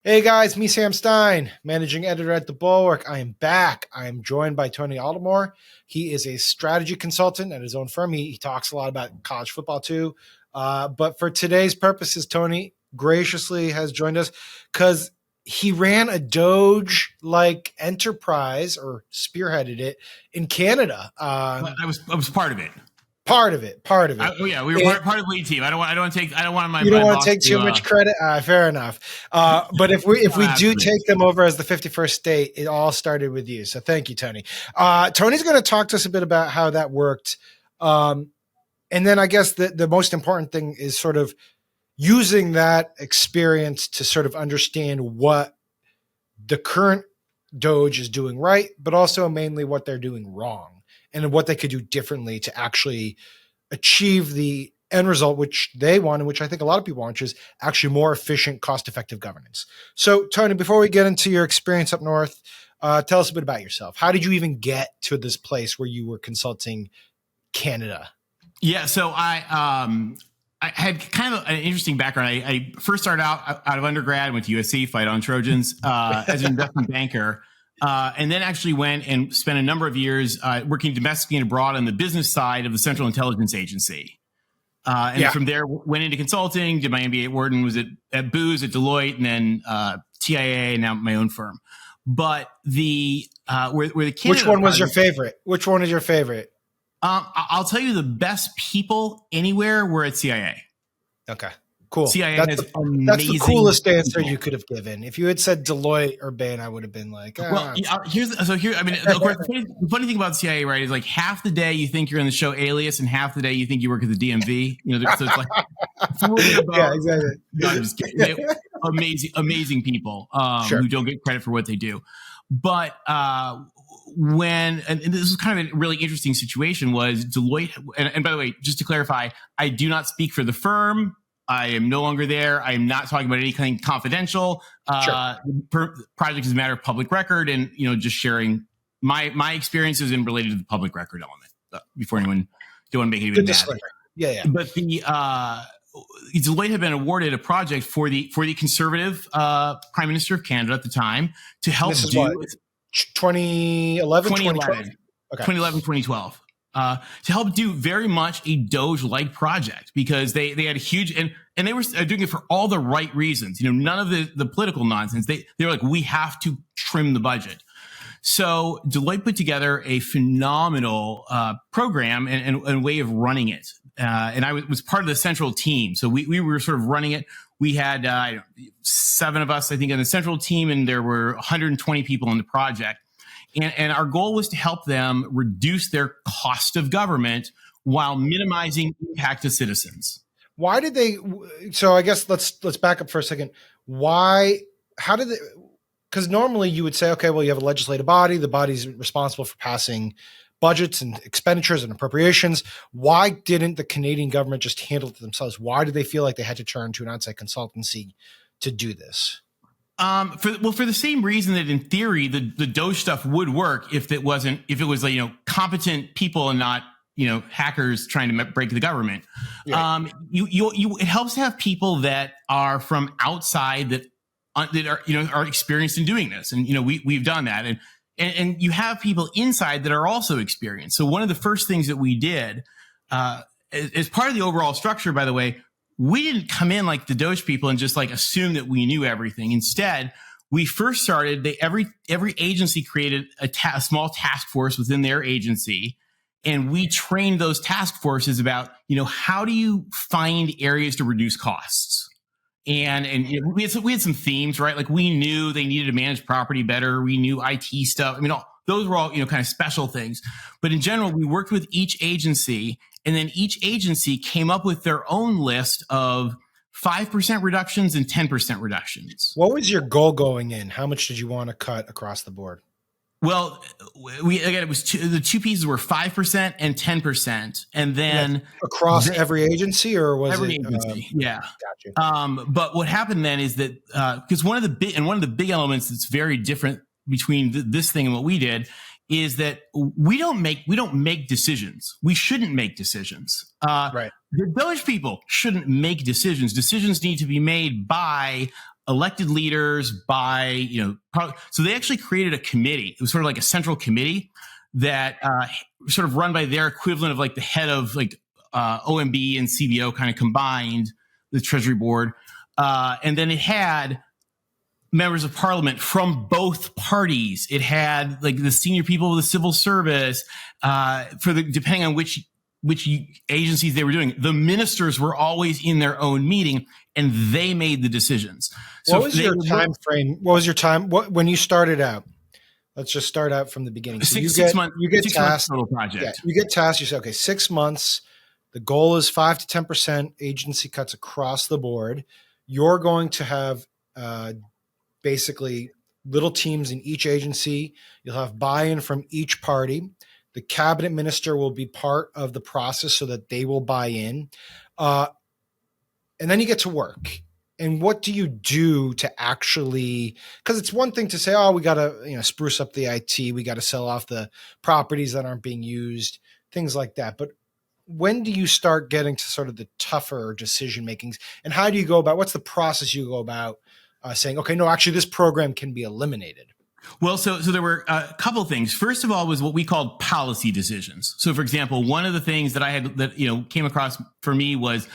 Hey guys, me Sam Stein, managing editor at the Bulwark. I am back. I am joined by Tony Altimore. He is a strategy consultant at his own firm. He talks a lot about college football too. But for today's purposes, Tony graciously has joined us because he ran a Doge-like enterprise or spearheaded it in Canada. I was part of it. Part of it. We were part of the lead team. I don't want my. You don't want boss to take too much credit. Fair enough. But if we do take them over as the 51st state, it all started with you. So thank you, Tony. Tony's going to talk to us a bit about how that worked. And then I guess the most important thing is sort of using that experience to sort of understand what the current DOGE is doing right, but also mainly what they're doing wrong and what they could do differently to actually achieve the end result, which they want, and which I think a lot of people want, which is actually more efficient, cost-effective governance. So, Tony, before we get into your experience up north, tell us a bit about yourself. How did you even get to this place where you were consulting Canada? Yeah, so I had kind of an interesting background. I first started out of undergrad, went to USC, fight on Trojans, as an investment banker. And then actually went and spent a number of years working domestically and abroad on the business side of the Central Intelligence Agency. From there, went into consulting, did my MBA at Wharton, was at Booz, at Deloitte, and then TIA, and now my own firm. But the where the Canada Which one was your favorite? Which one is your favorite? I'll tell you, the best people anywhere were at CIA. Okay. Cool. CIA that's the coolest answer you could have given. If you had said Deloitte or Bain, I would have been like, of course, the funny thing about CIA, right, is like half the day you think you're in the show Alias, and half the day you think you work at the DMV. So it's like, yeah, exactly. No, I'm just kidding. Amazing people who don't get credit for what they do. But and this is kind of a really interesting situation, was Deloitte, and by the way, just to clarify, I do not speak for the firm. I am no longer there. I am not talking about anything confidential. Project is a matter of public record, and just sharing my experiences and related to the public record element. Before anyone don't want to make it even mad. Yeah. But the Deloitte had been awarded a project for the conservative Prime Minister of Canada at the time to help this is do 2011, 2012. Okay. 2011, 2012. To help do very much a Doge-like project, because they had a huge, and they were doing it for all the right reasons. None of the political nonsense. They were like, we have to trim the budget. So Deloitte put together a phenomenal program and way of running it. And I was part of the central team. So we were sort of running it. We had 7 of us, I think, on the central team, and there were 120 people on the project. And our goal was to help them reduce their cost of government while minimizing impact to citizens. Why did they? So I guess let's back up for a second. How did they? Because normally you would say, okay, well, you have a legislative body. The body's responsible for passing budgets and expenditures and appropriations. Why didn't the Canadian government just handle it themselves? Why did they feel like they had to turn to an outside consultancy to do this? For the same reason that in theory the DOGE stuff would work if it was competent people and not hackers trying to break the government. Yeah. It helps to have people that are from outside that are experienced in doing this, and we've done that, and you have people inside that are also experienced. So one of the first things that we did as part of the overall structure, by the way, we didn't come in like the DOGE people and just like assume that we knew everything. Instead, we first started, every agency created a small task force within their agency. And we trained those task forces about, how do you find areas to reduce costs? And we had some themes, right? Like we knew they needed to manage property better. We knew IT stuff. Those were all, kind of special things. But in general, we worked with each agency, and then each agency came up with their own list of 5% reductions and 10% reductions. What was your goal going in? How much did you want to cut across the board? Well, it was the two pieces were 5% and 10%, and then across every agency, or was every it agency? Yeah, gotcha. But what happened then is that because one of the big elements that's very different between this thing and what we did is that we don't make decisions. We shouldn't make decisions. Right. The DOGE people shouldn't make decisions. Decisions need to be made by elected leaders by, so they actually created a committee. It was sort of like a central committee that sort of run by their equivalent of like the head of like OMB and CBO kind of combined, the Treasury Board. And then it had members of parliament from both parties. It had like the senior people of the civil service, depending on which agencies they were doing. The ministers were always in their own meeting and they made the decisions. So what was your time frame? What was your time? When you started out? Let's just start out from the beginning. So six months. You get tasked. Total project. Yeah, you get tasked. You say, okay, 6 months. The goal is 5 to 10% agency cuts across the board. You're going to have basically little teams in each agency. You'll have buy-in from each party. The cabinet minister will be part of the process so that they will buy in. And then you get to work. And what do you do to actually, because it's one thing to say, oh, we got to spruce up the IT. We got to sell off the properties that aren't being used, things like that. But when do you start getting to sort of the tougher decision makings? And how do you go about, what's the process you go about saying, okay, no, actually this program can be eliminated? Well, so there were a couple of things. First of all, was what we called policy decisions. So, for example, one of the things that came across for me was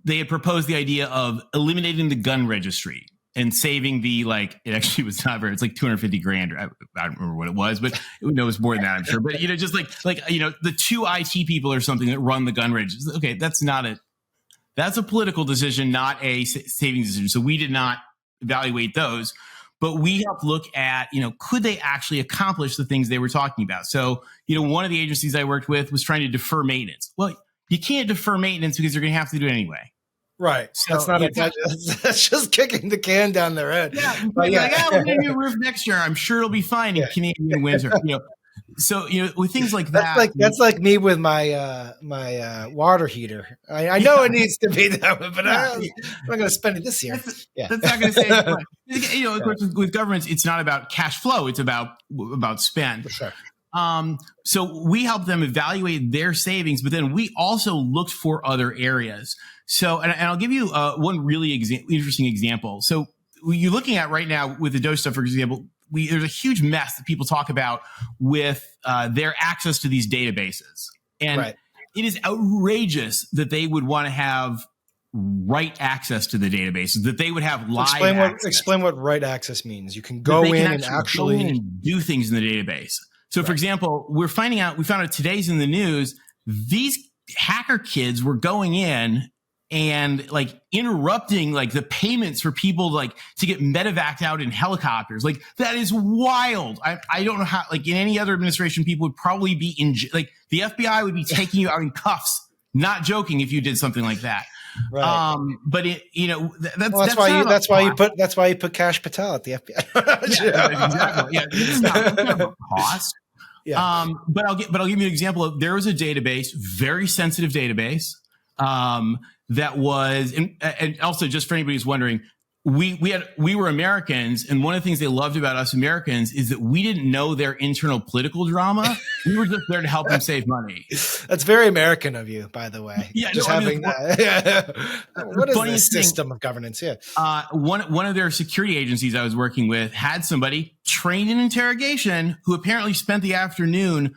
they had proposed the idea of eliminating the gun registry and saving it actually was not very, it's like $250,000. I don't remember what it was, but it was more than that, I'm sure. But just the two IT people or something that run the gun registry. Okay, that's a political decision, not a savings decision. So we did not evaluate those. But we helped look at, could they actually accomplish the things they were talking about? So, one of the agencies I worked with was trying to defer maintenance. Well, you can't defer maintenance because you're going to have to do it anyway. Right. So that's just kicking the can down their head. Yeah. But we're going to do a roof next year. I'm sure it'll be fine in Canadian winter. So, with things like that. That's like me with my my water heater. I know it needs to be that way, but I'm not going to spend it this year. That's not going to save. Of course, with governments, it's not about cash flow. It's about spend. For sure. So we helped them evaluate their savings, but then we also looked for other areas. So, and I'll give you one really interesting example. So you're looking at right now with the DOGE stuff, for example, there's a huge mess that people talk about with their access to these databases. And it is outrageous that they would want to have right access to the databases, that they would have live access. Explain what right access means. You can go in and actually do things in the database. So, for example, we found out today's in the news, these hacker kids were going in and interrupting the payments for people to get medevaced out in helicopters. That is wild. I don't know how, in any other administration, people would probably be the FBI would be taking you out in cuffs. Not joking if you did something like that. Right. But that's why you put Kash Patel at the FBI. Exactly. Yeah. This is not a cost. Yeah. But I'll give you an example. There was a database, very sensitive database, that was, and also just for anybody who's wondering, we were Americans, and one of the things they loved about us Americans is that we didn't know their internal political drama. We were just there to help them save money. That's very American of you, by the way. Yeah, just having that. What is this system of governance? Yeah. One of their security agencies I was working with had somebody trained in interrogation who apparently spent the afternoon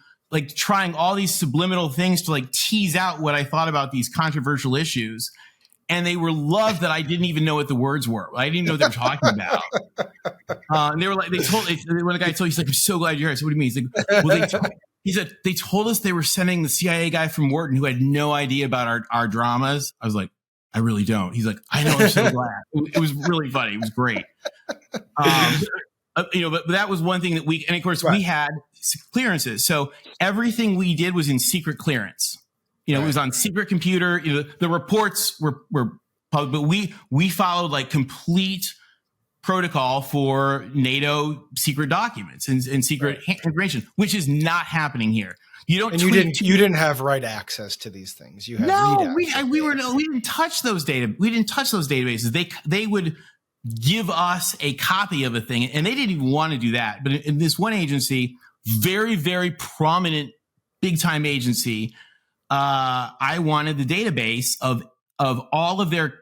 trying all these subliminal things to tease out what I thought about these controversial issues. And they were loved that I didn't even know what the words were. I didn't even know what they were talking about. And they were when the guy told, he's like, I'm so glad you're here. So what do you mean? He's like, well, he said, they told us they were sending the CIA guy from Wharton who had no idea about our dramas. I was like, I really don't. He's like, I know, I'm so glad. It was really funny. It was great. But that was one thing that and of course we had clearances. So everything we did was in secret clearance. It was on secret computer. The reports were public, but we followed complete protocol for NATO secret documents and secret information, which is not happening here. You didn't have right access to these things. You had we didn't touch those data. We didn't touch those databases. They would give us a copy of a thing, and they didn't even want to do that. But in this one agency, very, very prominent, big time agency, I wanted the database of all of their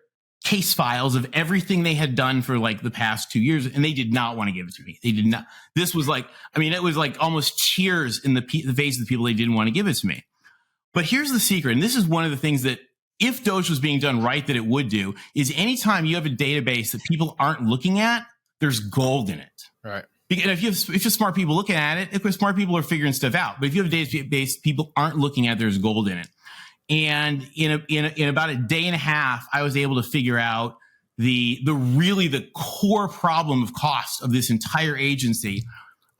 case files of everything they had done for like the past 2 years, and they did not want to give it to me. They did not. This was like, I mean, it was like almost tears in the face of the people they didn't want to give it to me. But here's the secret, and this is one of the things that if DOGE was being done right, that it would do, is anytime you have a database that people aren't looking at, there's gold in it. Right. And if you have smart people looking at it, of course, smart people are figuring stuff out. But if you have a database people aren't looking at, there's gold in it. And in about a day and a half, I was able to figure out the core problem of cost of this entire agency,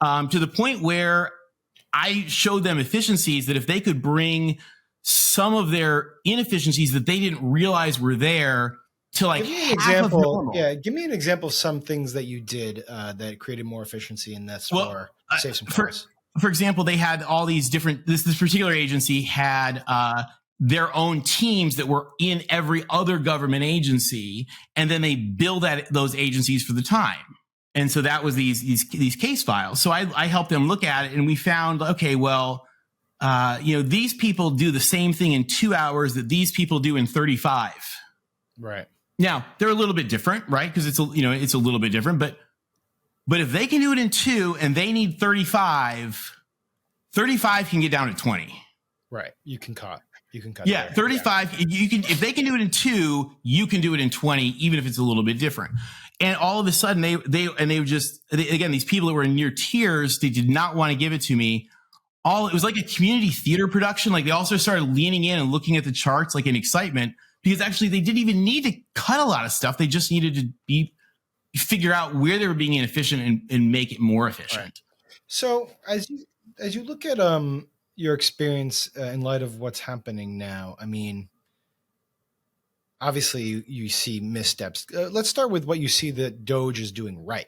to the point where I showed them efficiencies that if they could bring some of their inefficiencies that they didn't realize were there to like give me an example. Yeah, give me an example of some things that you did that created more efficiency, and that's save some costs. For example, they had all these different. This particular agency had their own teams that were in every other government agency, and then they billed those agencies for the time. And so that was these case files. So I helped them look at it, and we found, okay, well, these people do the same thing in 2 hours that these people do in 35. Right. Now they're a little bit different, right? Because it's a little bit different, but if they can do it in 2 and they need 35 can get down to 20. Right. You can cut. Yeah, 35. Yeah. You can, if they can do it in 2, you can do it in 20, even if it's a little bit different. And all of a sudden, again, these people that were in near tears, they did not want to give it to me. It was like a community theater production. Like they also started leaning in and looking at the charts, like in excitement, because actually they didn't even need to cut a lot of stuff. They just needed to figure out where they were being inefficient and make it more efficient. Right. So as you look at your experience in light of what's happening now, I mean, obviously you see missteps. Let's start with what you see that DOGE is doing right.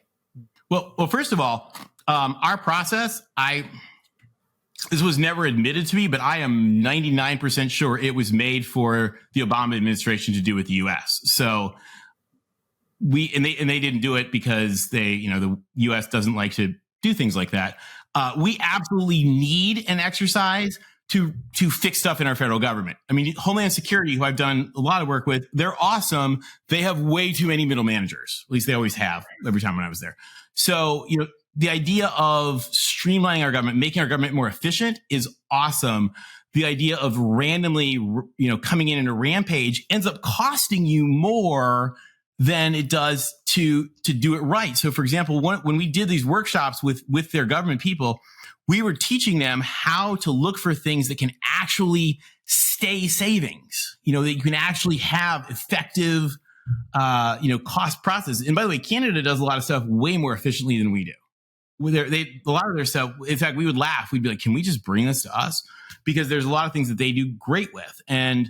Well, first of all, our process, this was never admitted to me, but I am 99% sure it was made for the Obama administration to do with the U.S. So they didn't do it because the U.S. doesn't like to do things like that. We absolutely need an exercise to fix stuff in our federal government. I mean, Homeland Security, who I've done a lot of work with, they're awesome. They have way too many middle managers. At least they always have every time when I was there. So, the idea of streamlining our government, making our government more efficient is awesome. The idea of randomly, coming in a rampage ends up costing you more than it does to do it right. So, for example, when we did these workshops with their government people, we were teaching them how to look for things that can actually stay savings, that you can actually have effective, cost process. And by the way, Canada does a lot of stuff way more efficiently than we do. A lot of their stuff, in fact, we would laugh. We'd be like, can we just bring this to us? Because there's a lot of things that they do great with. And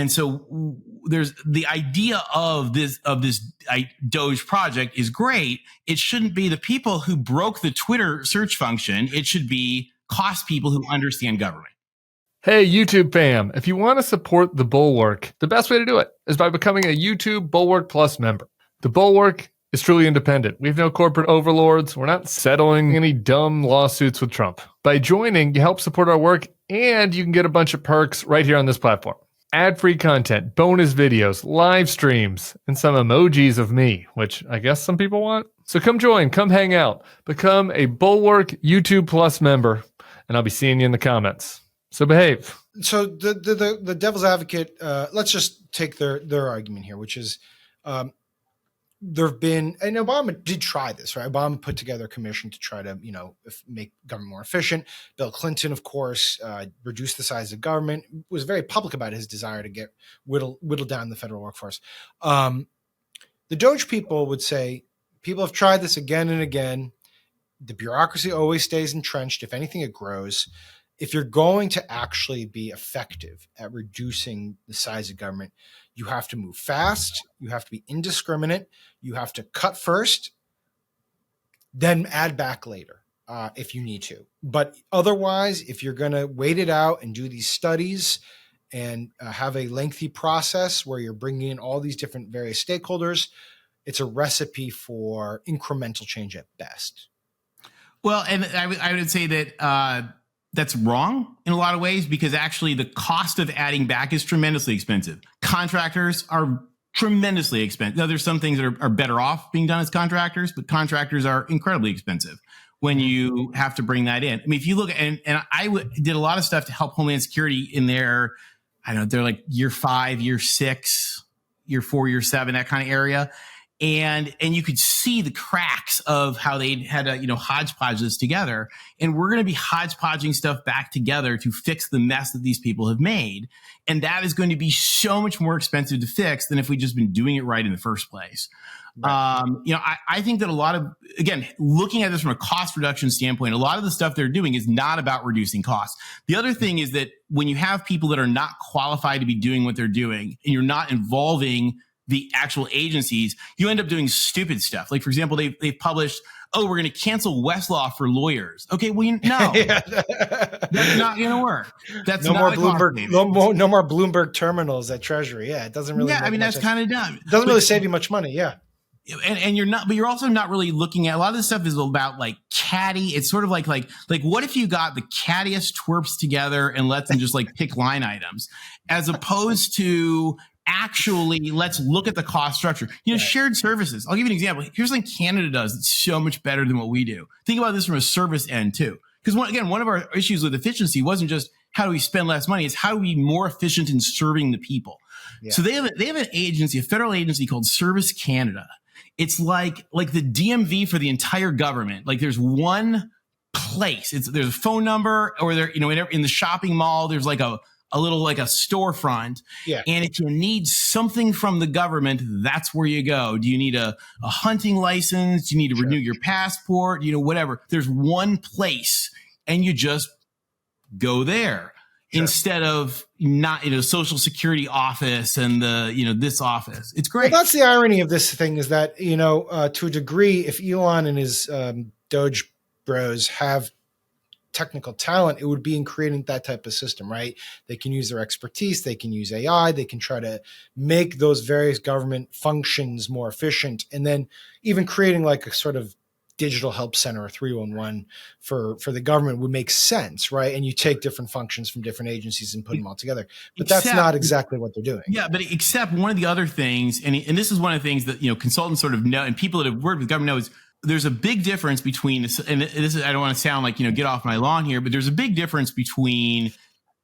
so there's the idea of this DOGE project is great. It shouldn't be the people who broke the Twitter search function. It should be cost people who understand government. Hey, YouTube fam, if you want to support the Bulwark, the best way to do it is by becoming a YouTube Bulwark Plus member. The Bulwark is truly independent. We have no corporate overlords. We're not settling any dumb lawsuits with Trump. By joining, you help support our work, and you can get a bunch of perks right here on this platform. Ad-free content, bonus videos, live streams, and some emojis of me, which I guess some people want. So come join, come hang out, become a Bulwark YouTube Plus member, and I'll be seeing you in the comments. So behave. So the devil's advocate, let's just take their argument here, which is there have been, and Obama did try this, right? Obama put together a commission to try to, make government more efficient. Bill Clinton, of course, reduced the size of government, was very public about his desire to get whittle down the federal workforce. The DOGE people would say, people have tried this again and again. The bureaucracy always stays entrenched. If anything, it grows. If you're going to actually be effective at reducing the size of government, you have to move fast. You have to be indiscriminate. You have to cut first, then add back later if you need to. But otherwise, if you're going to wait it out and do these studies and have a lengthy process where you're bringing in all these different various stakeholders, it's a recipe for incremental change at best. Well, and I would say that that's wrong in a lot of ways, because actually the cost of adding back is tremendously expensive. Contractors are tremendously expensive. Now, there's some things that are better off being done as contractors, but contractors are incredibly expensive when you have to bring that in. I mean, if you look and I did a lot of stuff to help Homeland Security in their, I don't know, they're like year 5, year 6, year 4, year 7, that kind of area. And you could see the cracks of how they had to, hodgepodge this together. And we're going to be hodgepodging stuff back together to fix the mess that these people have made. And that is going to be so much more expensive to fix than if we just been doing it right in the first place. Right. I think that a lot of, again, looking at this from a cost reduction standpoint, a lot of the stuff they're doing is not about reducing costs. The other thing is that when you have people that are not qualified to be doing what they're doing and you're not involving the actual agencies, you end up doing stupid stuff. Like, for example, they've published, we're going to cancel Westlaw for lawyers. Okay, well, no, that's not going to work. That's no not more Bloomberg. No more Bloomberg terminals at Treasury. Yeah, it doesn't really. Yeah, I mean that's kind of dumb. It doesn't really save you much money. Yeah. And you're not, but you're also not really looking at a lot of this stuff is about like catty. It's sort of like what if you got the cattiest twerps together and let them just like pick line items, as opposed to actually let's look at the cost structure. Shared services. I'll give you an example. Here's something Canada does that's so much better than what we do. Think about this from a service end too, because one of our issues with efficiency wasn't just how do we spend less money, it's how do we be more efficient in serving the people. Yeah. So they have an agency, a federal agency called Service Canada. It's like the DMV for the entire government. Like there's one place. There's a phone number, or there, in the shopping mall, there's like a little like a storefront. Yeah. And if you need something from the government, that's where you go. Do you need a hunting license? Do you need to renew your passport? Whatever. There's one place and you just go there. Sure. Instead of not, Social Security office and this office. It's great. Well, that's the irony of this thing is that, to a degree, if Elon and his Doge bros have technical talent, it would be in creating that type of system, right? They can use their expertise. They can use AI. They can try to make those various government functions more efficient. And then even creating like a sort of digital help center or 311 for the government would make sense, right? And you take different functions from different agencies and put them all together. But that's not exactly what they're doing. Yeah, but except one of the other things, and this is one of the things that consultants sort of know, and people that have worked with government know, is there's a big difference between this, and this is, I don't want to sound like get off my lawn here, but there's a big difference between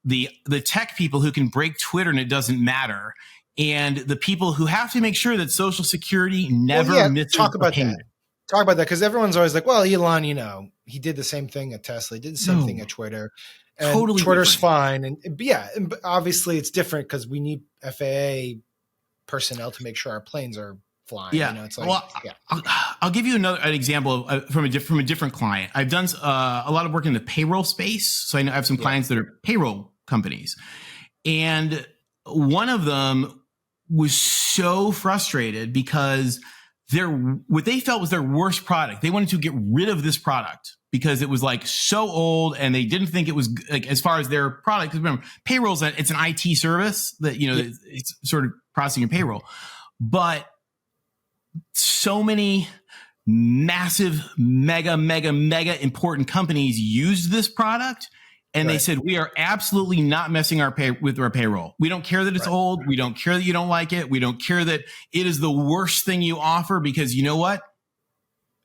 the tech people who can break Twitter and it doesn't matter, and the people who have to make sure that Social Security never misses talk about a payment. that. Talk about that, because everyone's always like, well, Elon, he did the same thing at Tesla, he did the same thing at Twitter, and totally Twitter's different. fine. And obviously it's different because we need FAA personnel to make sure our planes are flying. Yeah. It's like, I'll give you an example from a different client. I've done a lot of work in the payroll space. So I have some clients that are payroll companies. And one of them was so frustrated because what they felt was their worst product. They wanted to get rid of this product because it was like so old, and they didn't think it was like, as far as their product. Because remember, it's an IT service that, it's sort of processing your payroll, but so many massive, mega important companies used this product. And They said, we are absolutely not messing with our payroll. We don't care that it's old. We don't care that you don't like it. We don't care that it is the worst thing you offer, because you know what?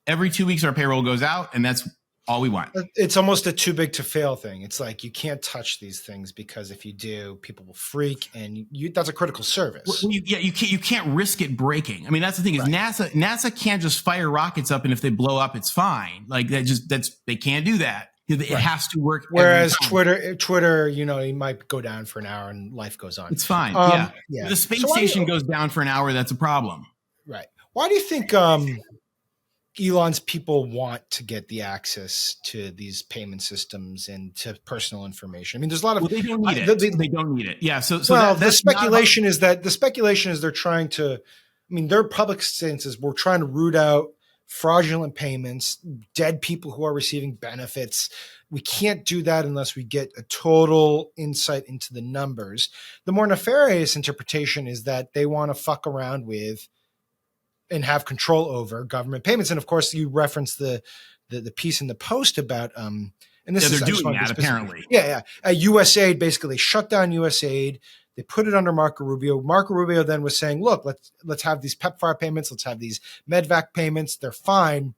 Every 2 weeks our payroll goes out, and that's all we want. It's almost a too big to fail thing. It's like you can't touch these things, because if you do, people will freak, and that's a critical service. Well, you can't risk it breaking. I mean, that's the thing is NASA can't just fire rockets up, and if they blow up, it's fine. Like they can't do that. It has to work. Whereas Twitter, you might go down for an hour and life goes on. It's fine. The space station goes down for an hour. That's a problem. Right. Why do you think Elon's people want to get the access to these payment systems and to personal information? I mean, there's a lot of they don't need it. They don't need it. Yeah. So the speculation is they're trying to. I mean, their public stance is we're trying to root out fraudulent payments, dead people who are receiving benefits. We can't do that unless we get a total insight into the numbers. The more nefarious interpretation is that they want to fuck around with and have control over government payments. And of course, you referenced the piece in the Post about and this is they're doing that apparently. USAID basically shut down USAID. They put it under Marco Rubio. Marco Rubio then was saying, look, let's have these PEPFAR payments. Let's have these MedVac payments. They're fine.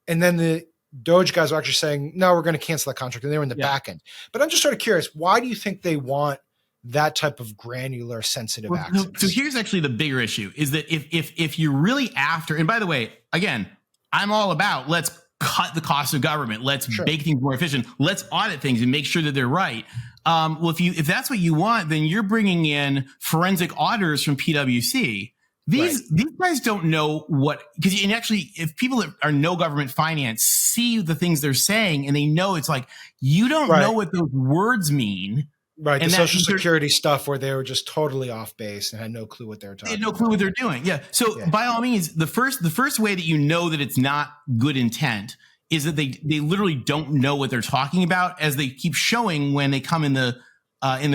And then the DOGE guys were actually saying, no, we're going to cancel that contract. And they were in the back end. But I'm just sort of curious, why do you think they want that type of granular, sensitive access? So here's actually the bigger issue is that if you're really after, and by the way, again, I'm all about let's cut the cost of government. Let's make things more efficient. Let's audit things and make sure that they're right. Well, if that's what you want, then you're bringing in forensic auditors from PwC. These guys don't know what, because actually, if people that are no government finance see the things they're saying and they know it's like, you don't know what those words mean. Right. And the Social Security stuff where they were just totally off base and had no clue what they were talking about. They had no clue what they're doing. Yeah. So by all means, the first way that you know that it's not good intent is that they literally don't know what they're talking about, as they keep showing when they come in the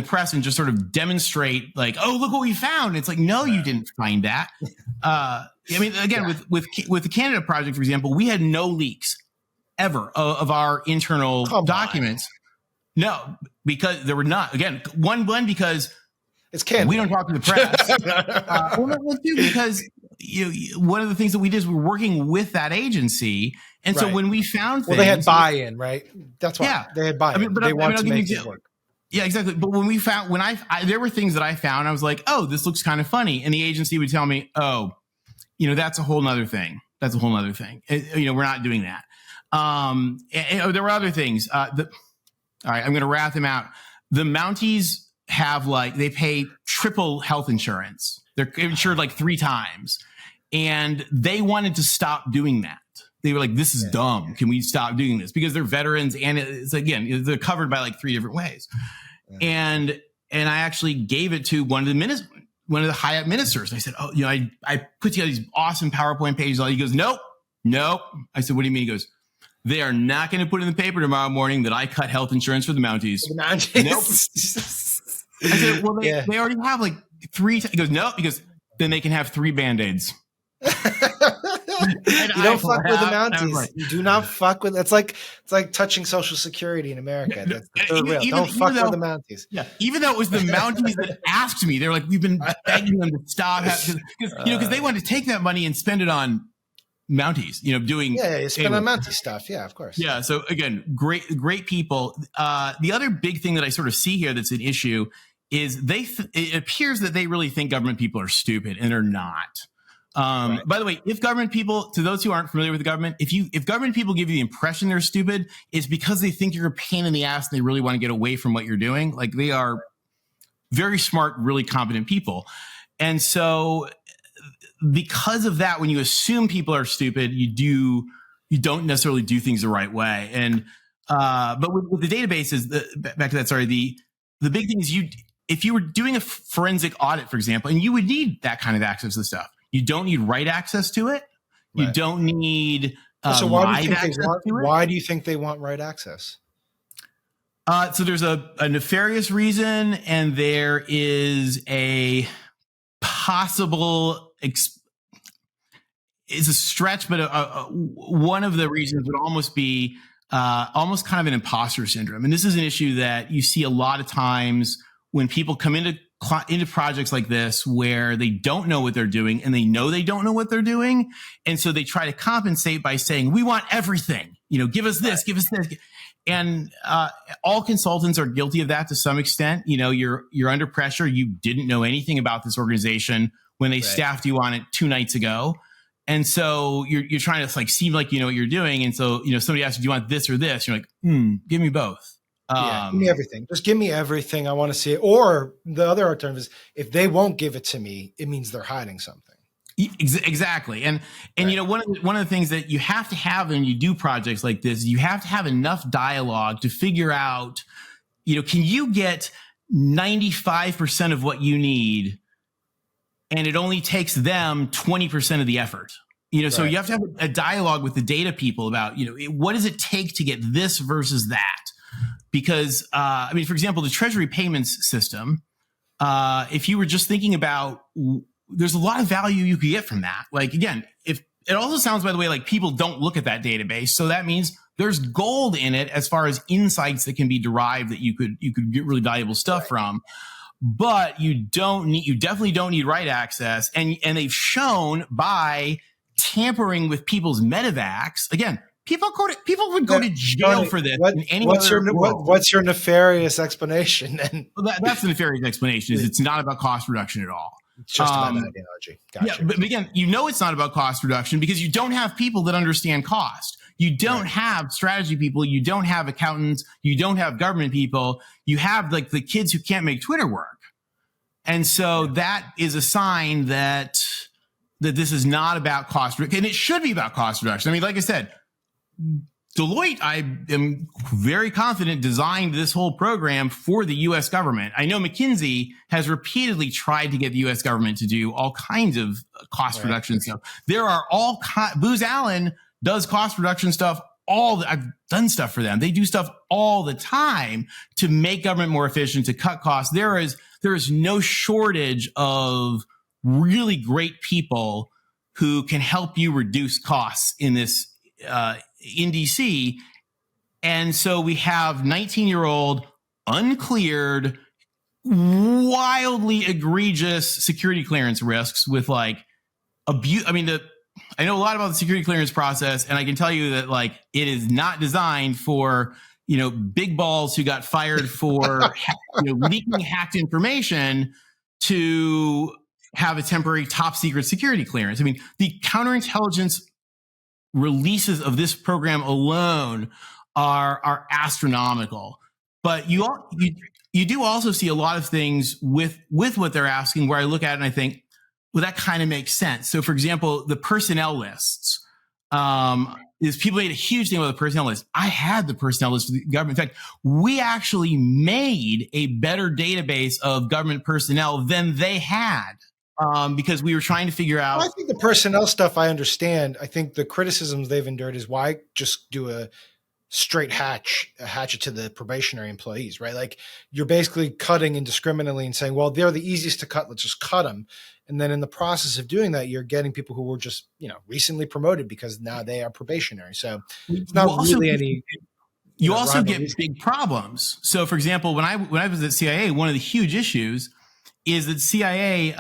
press and just sort of demonstrate like, oh, look what we found. It's like, no, you didn't find that. I mean, again, with the Canada project, for example, we had no leaks ever of our internal documents. No, because there were not. Again, one because it's Canada. We don't talk to the press. Well, two, because one of the things that we did is we're working with that agency, and so when we found things, they had buy-in, right? That's why they had buy-in. They wanted to make it work. Yeah, exactly. But when we found, there were things that I found, I was like, oh, this looks kind of funny, and the agency would tell me, oh, that's a whole nother thing. That's a whole nother thing. We're not doing that. And there were other things. All right, I'm going to wrap them out. The Mounties have they pay triple health insurance. They're insured 3 times. And they wanted to stop doing that. They were like, this is dumb. Can we stop doing this? Because they're veterans and they're covered by 3 different ways. Yeah. And I actually gave it to one of the high-up ministers. I said, oh, I put together these awesome PowerPoint pages. He goes, nope. I said, what do you mean? He goes, they are not going to put in the paper tomorrow morning that I cut health insurance for the Mounties. Nope. I said, well, they already have 3. He goes, nope. Because then they can have 3 Band-Aids. You don't fuck with the Mounties. You do not fuck with. It's like touching Social Security in America. That's the third rail. Don't fuck with the Mounties. Yeah, even though it was the Mounties that asked me, they're like, we've been begging them to stop because they wanted to take that money and spend it on Mounties, doing you spend on Mountie stuff. Yeah, of course. Yeah. So again, great people. The other big thing that I sort of see here that's an issue is it appears that they really think government people are stupid, and they're not. By the way, if government people, to those who aren't familiar with the government, if government people give you the impression they're stupid, it's because they think you're a pain in the ass and they really want to get away from what you're doing. They are very smart, really competent people. And so because of that, when you assume people are stupid, you don't necessarily do things the right way. And but with the databases, back to that, sorry, the big thing is if you were doing a forensic audit, for example, and you would need that kind of access to the stuff. You don't need write access to it. You don't need so why do you think they want write access? So there's a nefarious reason, and there is a possible. It's a stretch, but one of the reasons would almost be almost kind of an imposter syndrome. And this is an issue that you see a lot of times when people come into projects like this where they don't know what they're doing and they know they don't know what they're doing. And so they try to compensate by saying, we want everything, give us this, give us this. And all consultants are guilty of that to some extent. You're under pressure. You didn't know anything about this organization when they staffed you on it 2 nights ago. And so you're trying to seem like you know what you're doing. And so, somebody asks you, do you want this or this? You're like, give me both. Give me everything. Just give me everything. I want to see it. Or the other alternative is if they won't give it to me, it means they're hiding something. Exactly. And one of the things that you have to have when you do projects like this, you have to have enough dialogue to figure out, can you get 95% of what you need and it only takes them 20% of the effort? So you have to have a dialogue with the data people about, what does it take to get this versus that? Because, for example, the Treasury payments system, if you were just thinking about, there's a lot of value you could get from that. Again, if it also sounds, by the way, people don't look at that database. So that means there's gold in it as far as insights that can be derived that you could get really valuable stuff from. but you definitely don't need write access. And they've shown by tampering with people's medevacs, again, people would go to jail for this. What's your nefarious explanation? And well, that's the nefarious explanation. Is it's not about cost reduction at all. It's just about ideology. Gotcha. Yeah, but again, it's not about cost reduction because you don't have people that understand cost. You don't have strategy people. You don't have accountants. You don't have government people. You have like the kids who can't make Twitter work. And so that is a sign that this is not about cost reduction. And it should be about cost reduction. I mean, like I said, Deloitte, I am very confident, designed this whole program for the U.S. government. I know McKinsey has repeatedly tried to get the U.S. government to do all kinds of cost reduction stuff. There are Booz Allen does cost reduction stuff. I've done stuff for them. They do stuff all the time to make government more efficient, to cut costs. There is no shortage of really great people who can help you reduce costs in this in DC. And so we have 19-year-old uncleared, wildly egregious security clearance risks with like abuse. I mean, I know a lot about the security clearance process, and I can tell you that like it is not designed for, big balls who got fired for leaking hacked information to have a temporary top secret security clearance. I mean, the counterintelligence releases of this program alone are astronomical. But you do also see a lot of things with what they're asking where I look at it and I think, well, that kind of makes sense. So, for example, the personnel lists. People made a huge thing about the personnel list. I had the personnel list for the government. In fact, we actually made a better database of government personnel than they had. Because we were trying to figure out. Well, I think the personnel stuff I understand. I think the criticisms they've endured is why just do a straight hatchet to the probationary employees, right? Like you're basically cutting indiscriminately and saying, well, they're the easiest to cut. Let's just cut them. And then in the process of doing that, you're getting people who were just, recently promoted because now they are probationary. So it's not really any. You also get big problems. So, for example, when I was at CIA, one of the huge issues is that CIA,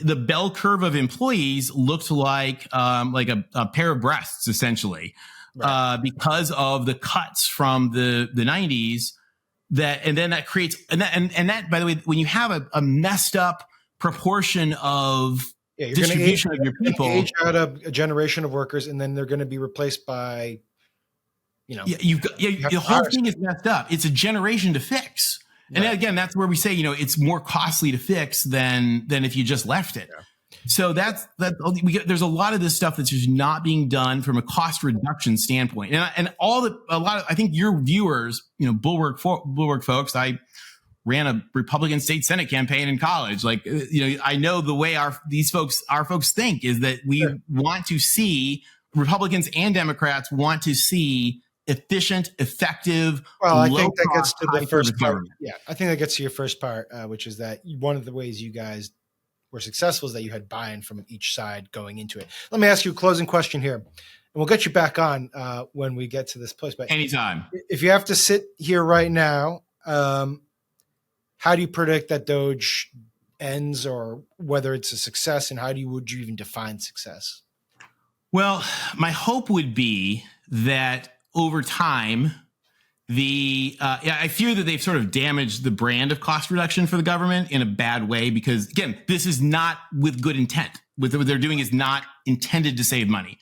the bell curve of employees looked like a pair of breasts, essentially, right. Because of the cuts from the 90s. That creates that by the way, when you have a messed up proportion of distribution of your people, age out a generation of workers, and then they're going to be replaced by, the whole thing is messed up. It's a generation to fix. And again, that's where we say, it's more costly to fix than if you just left it. Yeah. So there's a lot of this stuff that's just not being done from a cost reduction standpoint. I think your viewers, Bulwark folks, I ran a Republican state Senate campaign in college. Like, I know the way our folks think is that we want to see Republicans and Democrats want to see efficient, effective. Well, I think that gets to the first part. Yeah, I think that gets to your first part, which is that one of the ways you guys were successful is that you had buy-in from each side going into it. Let me ask you a closing question here, and we'll get you back on when we get to this place. But anytime, if you have to sit here right now, how do you predict that DOGE ends, or whether it's a success, and would you even define success? Well, my hope would be that over time, I fear that they've sort of damaged the brand of cost reduction for the government in a bad way, because again, this is not with good intent. What they're doing is not intended to save money.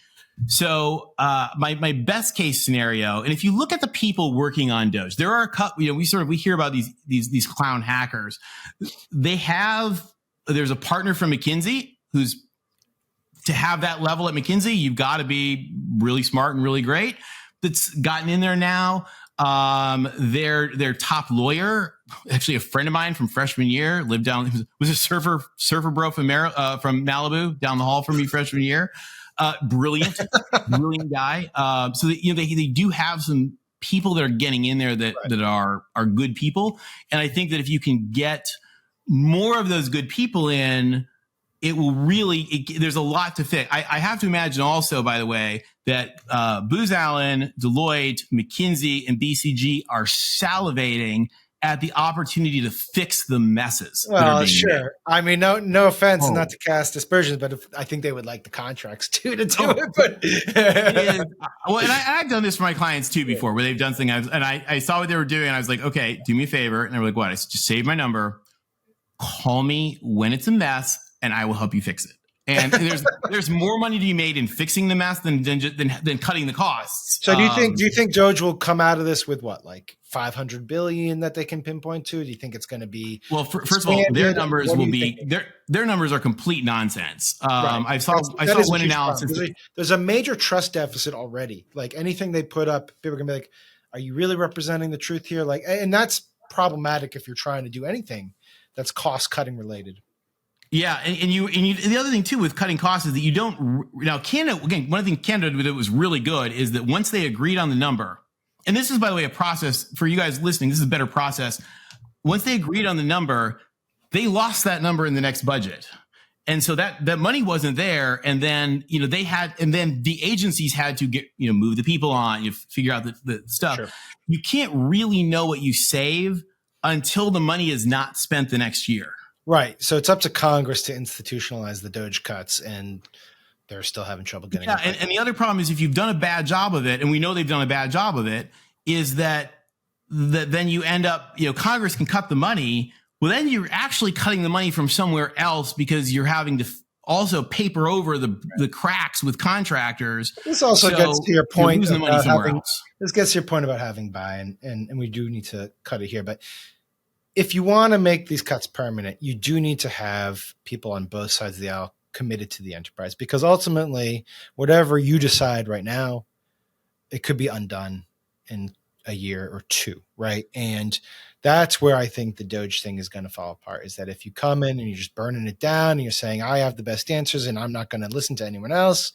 So my best case scenario, and if you look at the people working on DOGE, there are a couple. We hear about these clown hackers. There's a partner from McKinsey who's, to have that level at McKinsey, you've got to be really smart and really great. That's gotten in there now. Their top lawyer, actually a friend of mine from freshman year, was a surfer bro from Malibu down the hall from me freshman year. Brilliant guy. So they do have some people that are getting in there that are good people. And I think that if you can get more of those good people in, it will really, there's a lot to fix. I have to imagine also, by the way, that Booz Allen, Deloitte, McKinsey, and BCG are salivating at the opportunity to fix the messes. Well, sure. Made. I mean, no offense, not to cast aspersions, but I think they would like the contracts too to do it. But well, and I've done this for my clients too before, where they've done something, and I saw what they were doing, and I was like, okay, do me a favor, and they were like, what? I said, just save my number, call me when it's a mess, and I will help you fix it. And there's more money to be made in fixing the mess than cutting the costs. So do you think DOGE will come out of this with what, like $500 billion that they can pinpoint to? Do you think it's going to be? Well, first of all, their numbers will be their numbers are complete nonsense. Right. I saw one analysis. There's a major trust deficit already. Like anything they put up, people are going to be like, "Are you really representing the truth here?" Like, and that's problematic if you're trying to do anything that's cost cutting related. Yeah, and the other thing too with cutting costs is that you don't now Canada again. One of the things Canada did that was really good is that once they agreed on the number, and this is by the way a process for you guys listening. This is a better process. Once they agreed on the number, they lost that number in the next budget, and so that money wasn't there. And then then the agencies had to get move the people on, figure out the stuff. Sure. You can't really know what you save until the money is not spent the next year. Right. So it's up to Congress to institutionalize the DOGE cuts, and they're still having trouble getting it. And the other problem is if you've done a bad job of it, and we know they've done a bad job of it, is that then you end up, Congress can cut the money. Well, then you're actually cutting the money from somewhere else because you're having to also paper over the cracks with contractors. This also gets to your point about having buy-in, and we do need to cut it here. But if you want to make these cuts permanent, you do need to have people on both sides of the aisle committed to the enterprise, because ultimately, whatever you decide right now, it could be undone in a year or two, right? And that's where I think the DOGE thing is going to fall apart, is that if you come in and you're just burning it down and you're saying, I have the best answers and I'm not going to listen to anyone else,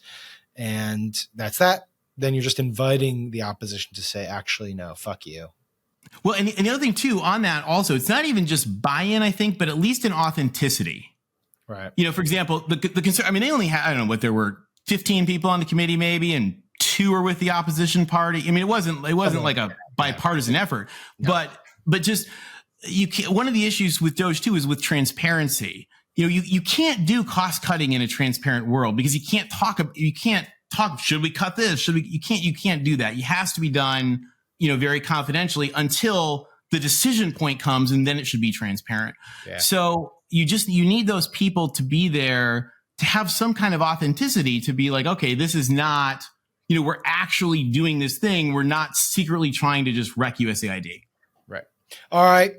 and that's that, then you're just inviting the opposition to say, actually, no, fuck you. Well, and the other thing too on that also, it's not even just buy-in, I think, but at least in authenticity. Right. For example, the concern, I mean, they only had, I don't know what, there were 15 people on the committee maybe, and 2 were with the opposition party. I mean, it wasn't like a bipartisan effort, no. but just you can't, one of the issues with DOGE too is with transparency. You can't do cost cutting in a transparent world because you can't talk, should we cut this? You can't do that. It has to be done very confidentially until the decision point comes, and then it should be transparent. Yeah. So you need those people to be there to have some kind of authenticity, to be like, okay, this is not, we're actually doing this thing. We're not secretly trying to just wreck USAID. Right. All right.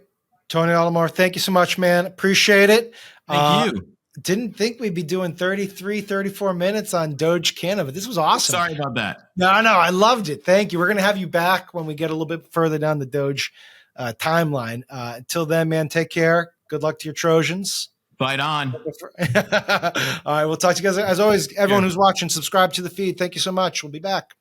Tony Altimore, thank you so much, man. Appreciate it. Thank you. Didn't think we'd be doing 34 minutes on DOGE Canada, but this was awesome. Sorry about that. No, I loved it. Thank you. We're going to have you back when we get a little bit further down the DOGE timeline. Until then, man, take care. Good luck to your Trojans. Fight on. All right, we'll talk to you guys. As always, everyone who's watching, subscribe to the feed. Thank you so much. We'll be back.